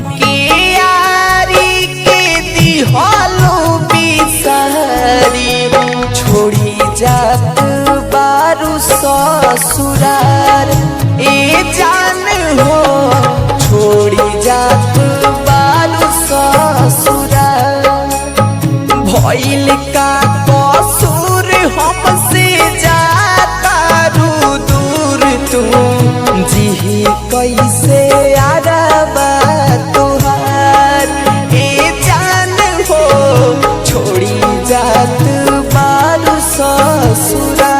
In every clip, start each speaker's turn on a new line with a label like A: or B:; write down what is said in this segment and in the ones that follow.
A: के यारी के दिहलो बिसारी छोड़ी जात बारू ससुरार ए जान हो छोड़ी जात बारू ससुरार भइल का कसूर हमसे जाता रू दूर तू जी कैसे आरबा तुहार ए जान हो छोड़ी जात बारू ससुरार।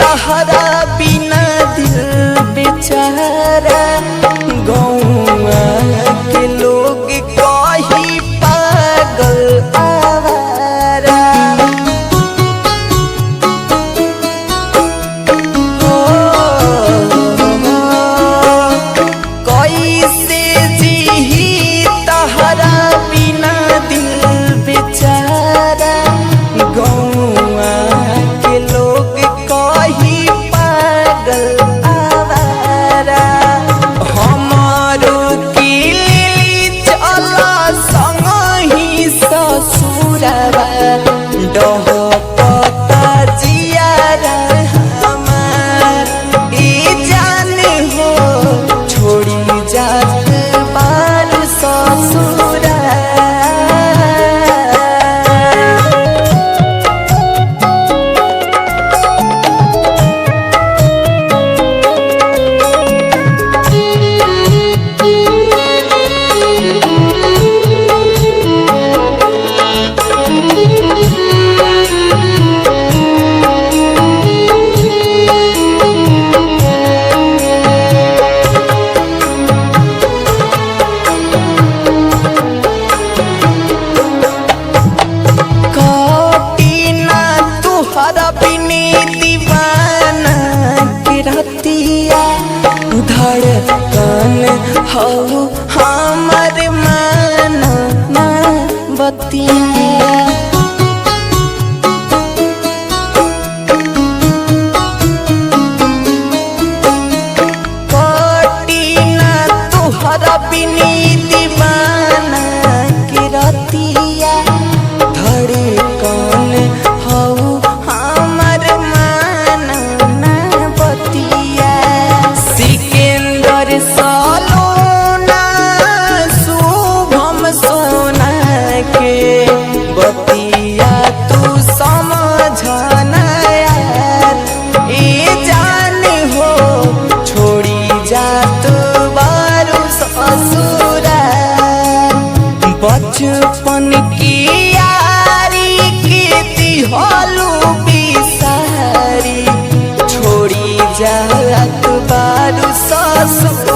A: तहरा बिना दिल बेचारा गौआ के लोग कही पागल आवारा कैसे जी तहरा बिना दिल बेचारा गौआ के लोग कही पागल आवारा हमारो किली चल संग ही ससुरवा डहपता जियारा हमार ए जान हो छोड़ी जात बारू ससुरार। तोहरा बिने दीवाना के रतिया धड़कन हो हमर मन ना बतिया कटीना तोहरा बिने दीवाना के रतिया धड़कन हो हमर मन ना बतिया सिकंदर सलोना शुभम सोना के बतिया तू समझना यार ए जान हो छोड़ी जात बारू ससुरार बचपन की यारी के दिहलो बिसारी छोड़ी जात बारू ससुरार।